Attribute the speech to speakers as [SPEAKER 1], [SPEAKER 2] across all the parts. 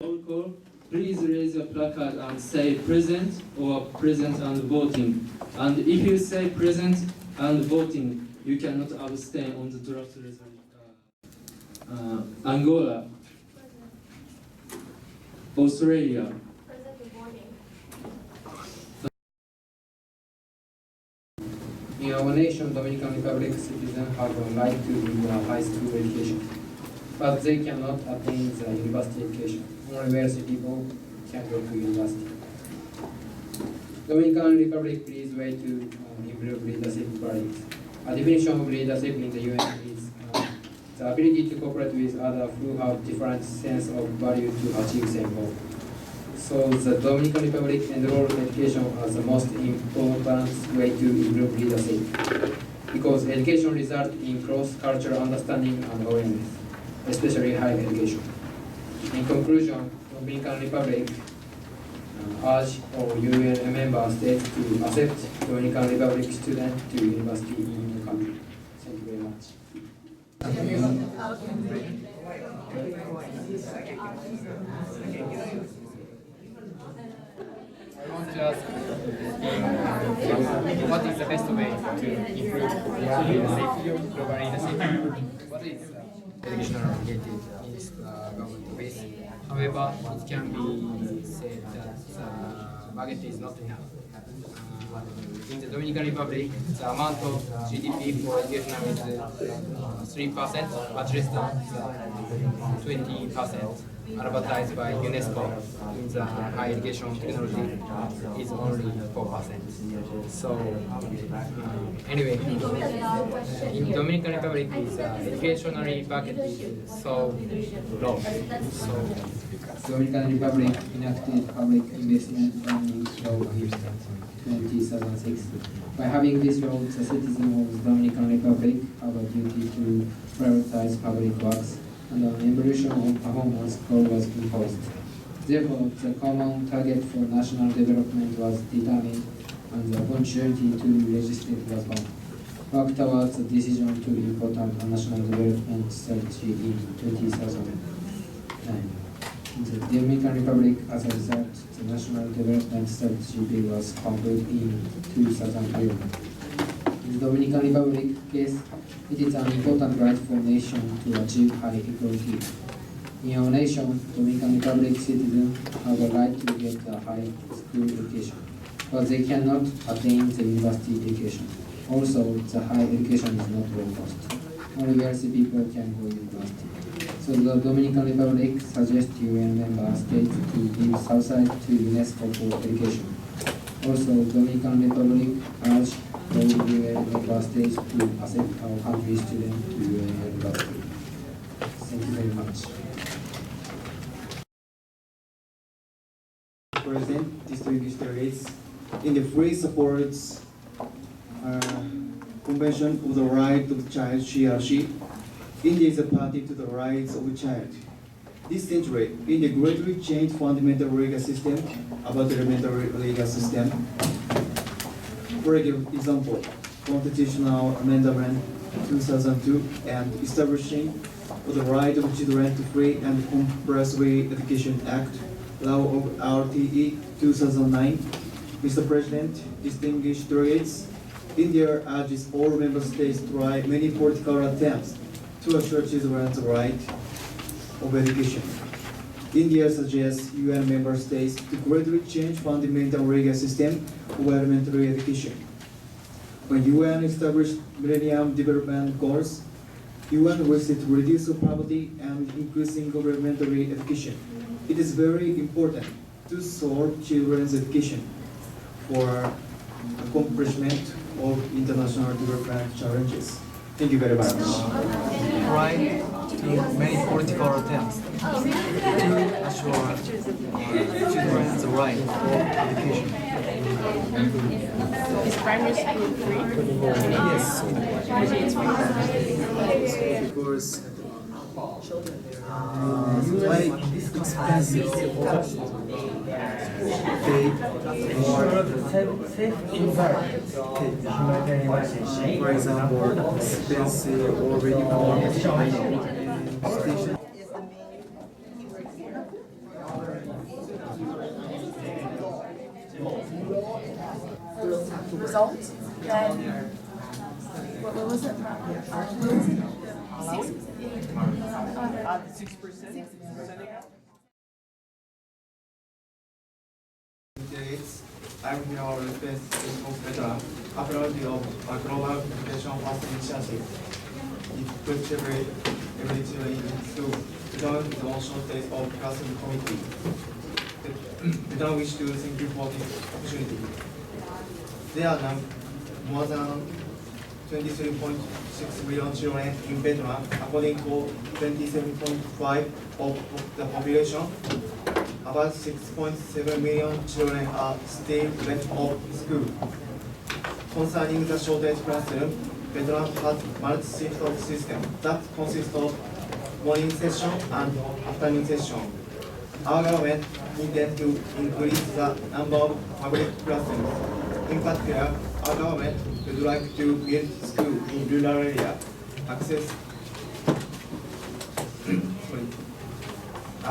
[SPEAKER 1] Roll call. Please raise your placard and say present or present and voting. And if you say present and voting, you cannot abstain on the draft resolution. Angola. Australia.
[SPEAKER 2] In our nation, Dominican Republic citizens have a right to high school education, but they cannot attain the university education. Only wealthy people can go to university. Dominican Republic leads way to improve leadership qualities. A definition of leadership in the UN is the ability to cooperate with others who have different sense of value to achieve same goal. So the Dominican Republic enrolled education as the most important way to improve leadership, because education results in cross-cultural understanding and awareness, especially higher education. In conclusion, Dominican Republic urge all UN member states to accept Dominican Republic students to university in the country. Thank you very much.
[SPEAKER 3] I want to ask, what is the best way to improve leadership, global leadership? What is educational related in this government office? However, it can be said that the budget is not enough. In the Dominican Republic, the amount of GDP for education is 3%, much less than 20% advertised by UNESCO in the higher education technology is only 4%. So anyway, in Dominican Republic, educational budget is so low. So
[SPEAKER 2] Dominican Republic enacted public investment funding law in 2006. By having this law, the citizens of the Dominican Republic have a duty to prioritize public works, and an evolution of performance goal was imposed. Therefore, the common target for national development was determined, and the opportunity to legislate was found. Work towards the decision to important national development strategy in 2009. In the Dominican Republic, as a result, the National Development Strategy Bill was completed in 2011. In the Dominican Republic case, it is an important right for nation to achieve high equality. In our nation, Dominican Republic citizens have a right to get a high school education, but they cannot attain the university education. Also, the higher education is not low cost. Only wealthy people can go to university. So the Dominican Republic suggests UN member states to give Southside to UNESCO for education. Also, Dominican Republic urged all UN member states to accept our country's students to UN university. Thank you very much.
[SPEAKER 4] Present distinguished delegates in the free supports Convention of the Right of the Child, HRIC. India is a party to the rights of the child. This century, in the greatly changed fundamental legal system about the elementary legal system. For example, Constitutional Amendment 2002 and establishing the right of children to free and compulsory education act, law of RTE 2009. Mr. President, distinguished delegates, India urges all member states to try many political attempts to assure children's right of education. India suggests UN member states to greatly change fundamental legal system of elementary education. When UN established Millennium Development Goals, UN listed to reduce poverty and increasing elementary education. It is very important to solve children's education for accomplishment of international development challenges. Thank you very much.
[SPEAKER 5] Right to many political attempts to assure children's right for education.
[SPEAKER 6] Is primary school free?
[SPEAKER 5] Yes.
[SPEAKER 4] Because quite expensive pay for example, expensive or uniform station.
[SPEAKER 6] result, then what was it?
[SPEAKER 4] I'm here requesting of Vietnam, approach of a global education first initiative. It could separate every children in school. Vietnam is also state of classroom committee. Vietnam wish to thank you for this opportunity. There are now more than 23.6 million children in Vietnam, according to 27.5% of the population. About 6.7 million children are still left off school. Concerning the shortage classroom, Vietnam has multi-shift system that consists of morning session and afternoon session. Our government intends to increase the number of public classrooms. In particular, our government would like to build schools in rural area. Our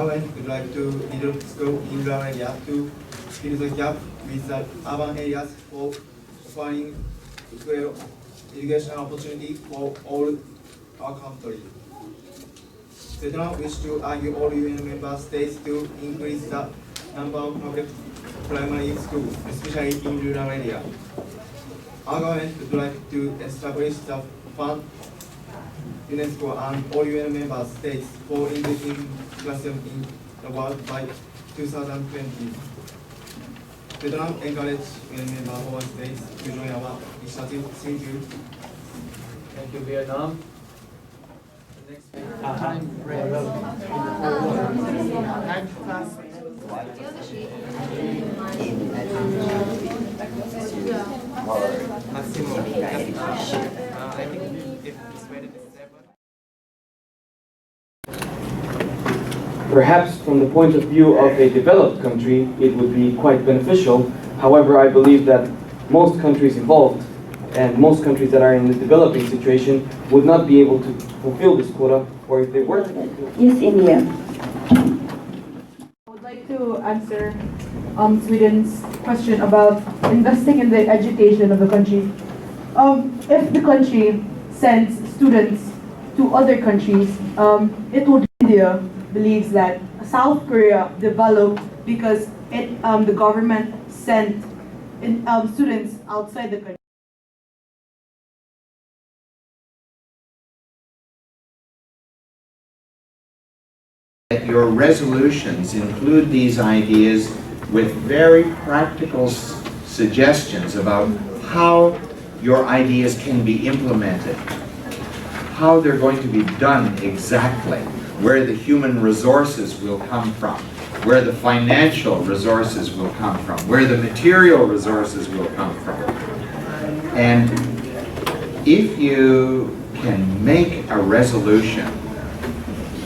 [SPEAKER 4] government would like to build schools in rural area to fill the gap with the urban areas for offering equal education opportunity for all our country. Vietnam wishes to urge all UN member states to increase the number of public primary schools, especially in rural area. Our government would like to establish the fund UNESCO and all UN member states for increasing classroom in the world by 2020. Vietnam encourages UN member states to join our initiative. Thank you.
[SPEAKER 3] Thank you, Vietnam.
[SPEAKER 7] Perhaps from the point of view of a developed country, it would be quite beneficial. However, I believe that most countries involved and most countries that are in the developing situation would not be able to fulfill this quota, or if they were to fulfill.
[SPEAKER 8] Yes, India.
[SPEAKER 6] I would like to answer Sweden's question about investing in the education of the country. If the country sends students to other countries, India believes that South Korea developed because the government sent students outside the country.
[SPEAKER 9] Your resolutions include these ideas with very practical suggestions about how your ideas can be implemented, how they're going to be done exactly, where the human resources will come from, where the financial resources will come from, where the material resources will come from. And if you can make a resolution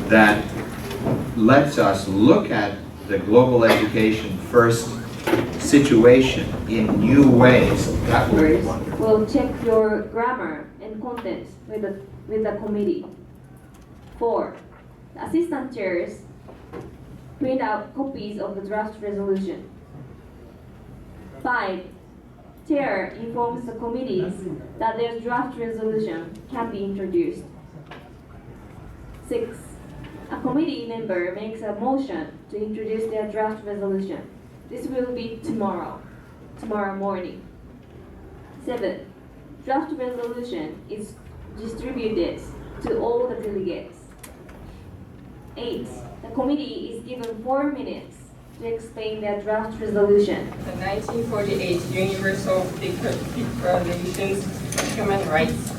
[SPEAKER 9] that lets us look at the global education first situation in new ways, that would be wonderful.
[SPEAKER 8] We'll check your grammar and content with the committee. 4. The assistant chairs print out copies of the draft resolution. 5. Chair informs the committees that their draft resolution can be introduced. 6. A committee member makes a motion to introduce their draft resolution. This will be tomorrow morning. 7. Draft resolution is distributed to all the delegates. 8. The committee is given 4 minutes to explain their draft resolution.
[SPEAKER 10] The 1948 Universal Declaration of Human Rights,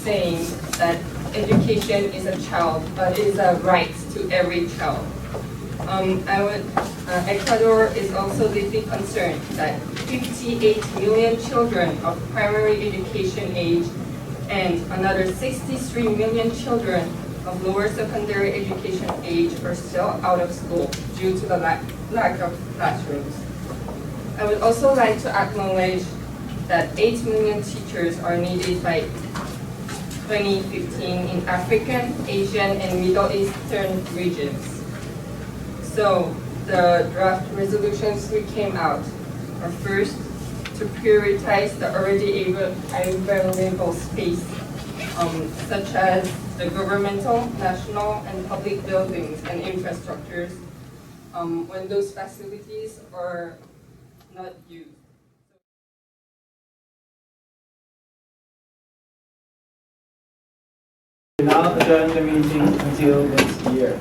[SPEAKER 10] saying that education is is a right to every child. Ecuador is also deeply concerned that 58 million children of primary education age and another 63 million children of lower secondary education age are still out of school due to the lack of classrooms. I would also like to acknowledge that 8 million teachers are needed by 2015 in African, Asian, and Middle Eastern regions. So the draft resolutions we came out are first to prioritize the already available space, such as the governmental, national, and public buildings and infrastructures, when those facilities are not used.
[SPEAKER 11] We now adjourn the meeting until next year.